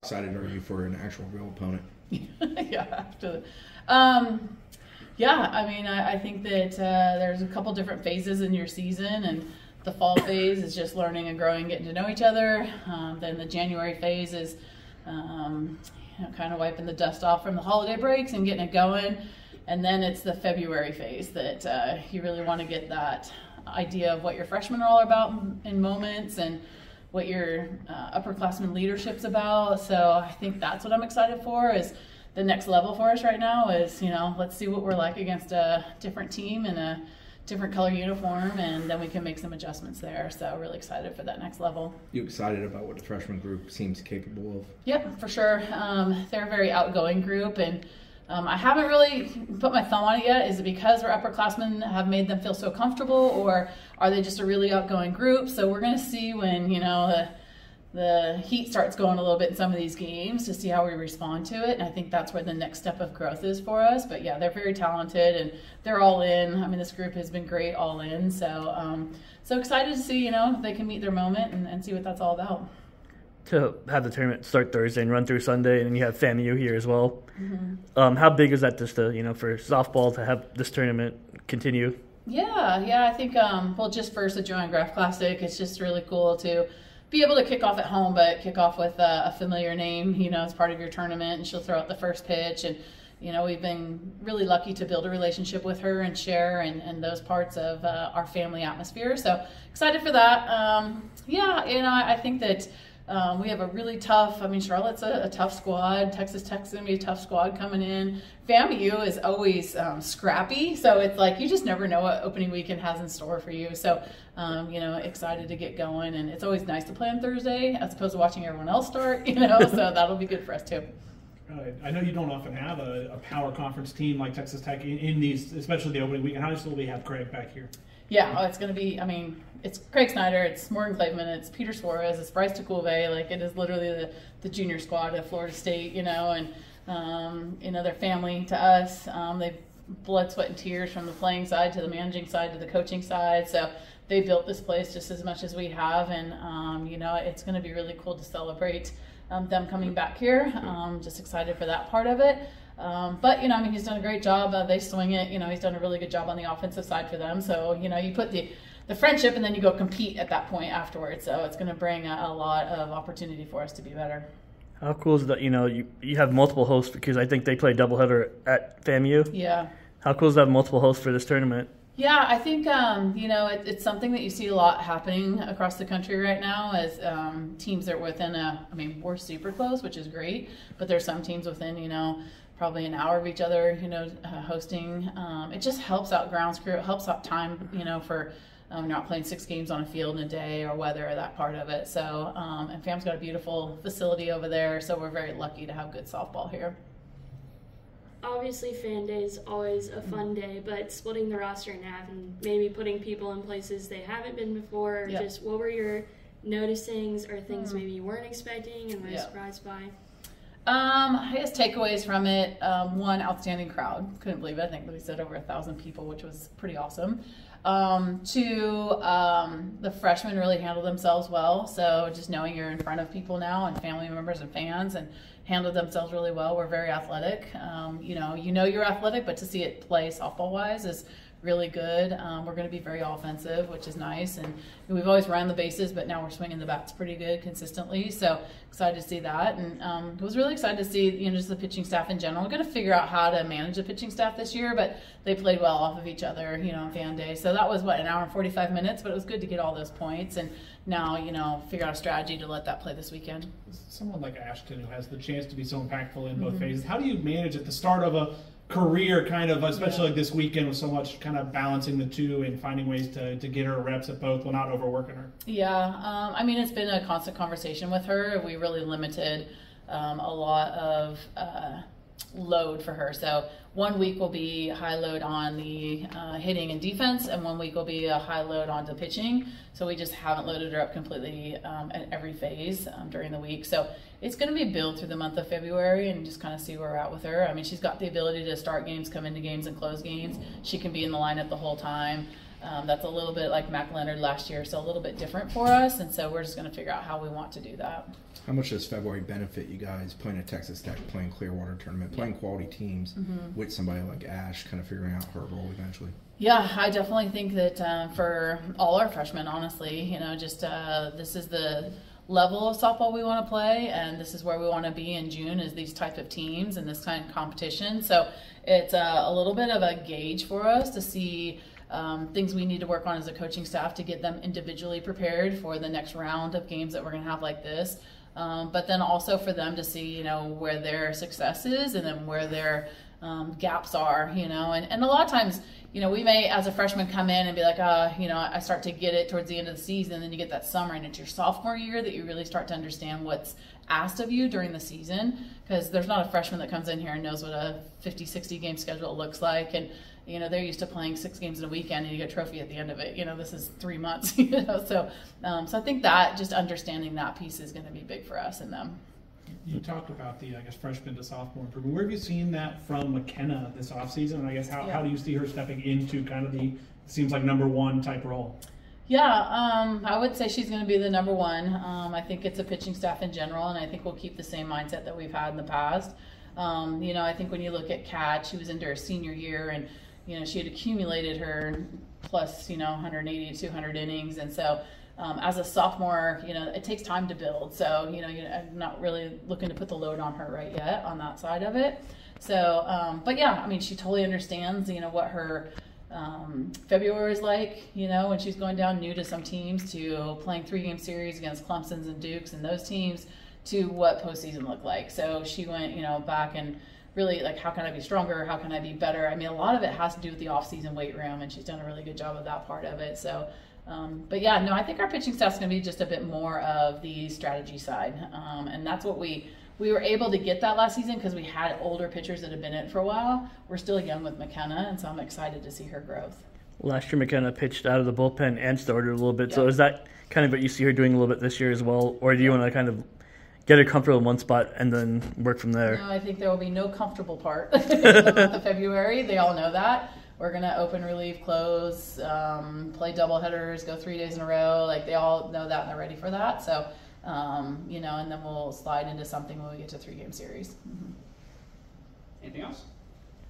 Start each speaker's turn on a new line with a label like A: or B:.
A: Excited are you for an actual real opponent?
B: Yeah, after yeah, I mean, I think that there's a couple different phases in your season, and the fall phase is just learning and growing, getting to know each other. Then the January phase is kind of wiping the dust off from the holiday breaks and getting it going. And then it's the February phase that you really want to get that idea of what your freshmen are all about in moments and what your upperclassmen leadership's about. So I think that's what I'm excited for, is the next level for us right now is, let's see what we're like against a different team in a different color uniform, and then we can make some adjustments there. So really excited for that next level.
A: You excited about what the freshman group seems capable of?
B: Yep, for sure. They're a very outgoing group, and I haven't really put my thumb on it yet. Is it because our upperclassmen have made them feel so comfortable, or are they just a really outgoing group? So we're going to see when, the heat starts going a little bit in some of these games to see how we respond to it. And I think that's where the next step of growth is for us. But yeah, they're very talented and they're all in. I mean, this group has been great all in. So, so excited to see, if they can meet their moment and see what that's all about.
C: To have the tournament start Thursday and run through Sunday, and then you have FAMU here as well. Mm-hmm. How big is that just to, for softball to have this tournament continue?
B: Yeah, I think, just first the JoAnne Graf Classic, it's just really cool to be able to kick off at home, but kick off with a familiar name, as part of your tournament, and she'll throw out the first pitch. And, we've been really lucky to build a relationship with her and share and those parts of our family atmosphere. So excited for that. I think that we have a really tough, Charlotte's a tough squad. Texas Tech's going to be a tough squad coming in. FAMU is always scrappy, so it's like you just never know what opening weekend has in store for you. So, excited to get going, and it's always nice to play on Thursday as opposed to watching everyone else start, so that'll be good for us too.
D: I know you don't often have a power conference team like Texas Tech in these, especially the opening weekend. How nice will we have Craig back here?
B: Yeah, it's going to be, it's Craig Snyder, it's Morgan Claveman, it's Peter Suarez, it's Bryce Taculve. Like, it is literally the junior squad of Florida State, and, their family to us. They've blood, sweat, and tears from the playing side to the managing side to the coaching side. So they built this place just as much as we have. And, it's going to be really cool to celebrate them coming back here. Just excited for that part of it. But, he's done a great job. They swing it. He's done a really good job on the offensive side for them. So, you put the friendship and then you go compete at that point afterwards. So it's going to bring a lot of opportunity for us to be better.
C: How cool is that, you have multiple hosts, because I think they play doubleheader at FAMU?
B: Yeah.
C: How cool is to have multiple hosts for this tournament?
B: Yeah, I think, it's something that you see a lot happening across the country right now as teams are within we're super close, which is great, but there's some teams within, probably an hour of each other, hosting. It just helps out grounds crew. It helps out time, for not playing 6 games on a field in a day or weather or that part of it. So, and FAM's got a beautiful facility over there, so we're very lucky to have good softball here.
E: Obviously, fan day is always a fun day, but splitting the roster in half and maybe putting people in places they haven't been before,
B: yep.
E: Just what were your noticings or things maybe you weren't expecting and were surprised by?
B: I guess takeaways from it, one, outstanding crowd. Couldn't believe it. I think we said over 1,000 people, which was pretty awesome. Two, the freshmen really handled themselves well. So just knowing you're in front of people now and family members and fans, and handled themselves really well. We're very athletic. You're athletic, but to see it play softball-wise is really good. We're going to be very offensive, which is nice. And we've always run the bases, but now we're swinging the bats pretty good consistently. So excited to see that. And was really excited to see, just the pitching staff in general. We're going to figure out how to manage the pitching staff this year, but they played well off of each other, on fan day. So that was, an hour and 45 minutes, but it was good to get all those points. And now, figure out a strategy to let that play this weekend.
D: Someone like Ashton, who has the chance to be so impactful in both phases, how do you manage at the start of a career, kind of, especially like this weekend with so much kind of balancing the two and finding ways to get her reps at both while not overworking her?
B: Yeah, it's been a constant conversation with her. We really limited a lot of load for her. So 1 week will be high load on the hitting and defense, and 1 week will be a high load on the pitching. So we just haven't loaded her up completely at every phase during the week. So it's going to be built through the month of February and just kind of see where we're at with her. She's got the ability to start games, come into games, and close games. She can be in the lineup the whole time. That's a little bit like Mac Leonard last year, so a little bit different for us, and so we're just going to figure out how we want to do that.
A: How much does February benefit you guys playing at Texas Tech, playing Clearwater tournament, playing quality teams with somebody like Ash, kind of figuring out her role eventually?
B: Yeah, I definitely think that for all our freshmen, honestly, just this is the level of softball we want to play, and this is where we want to be in June, is these type of teams and this kind of competition. So it's a little bit of a gauge for us to see things we need to work on as a coaching staff to get them individually prepared for the next round of games that we're going to have like this. But then also for them to see, where their success is and then where their gaps are, and a lot of times, we may, as a freshman, come in and be like, I start to get it towards the end of the season, and then you get that summer and it's your sophomore year that you really start to understand what's asked of you during the season, because there's not a freshman that comes in here and knows what a 50, 60 game schedule looks like, and they're used to playing 6 games in a weekend and you get a trophy at the end of it. This is 3 months, so I think that just understanding that piece is going to be big for us and them.
D: You talked about the, freshman to sophomore improvement. Where have you seen that from McKenna this offseason? And I guess how do you see her stepping into kind of the, seems like #1 type role?
B: Yeah, I would say she's going to be the #1. I think it's a pitching staff in general, and I think we'll keep the same mindset that we've had in the past. I think when you look at Kat, she was into her senior year, and she had accumulated her plus 180 to 200 innings, and so as a sophomore, it takes time to build. So I'm not really looking to put the load on her right yet on that side of it. So, but yeah, she totally understands what her February is like, when she's going down new to some teams, to playing 3-game series against Clemsons and Dukes and those teams, to what postseason looked like. So she went, back and really how can I be stronger? How can I be better? A lot of it has to do with the off-season weight room, and she's done a really good job of that part of it. So, but yeah, no, I think our pitching staff's going to be just a bit more of the strategy side, and that's what we were able to get that last season because we had older pitchers that have been in it for a while. We're still young with McKenna, and so I'm excited to see her growth.
C: Last year, McKenna pitched out of the bullpen and started a little bit.
B: Yep.
C: So is that kind of what you see her doing a little bit this year as well, or do you want to kind of get her comfortable in one spot and then work from there?
B: No, I think there will be no comfortable part in the month of February. They all know that. We're going to open, relief, close, play doubleheaders, go 3 days in a row. They all know that and they're ready for that. So, and then we'll slide into something when we get to 3-game series.
F: Anything else?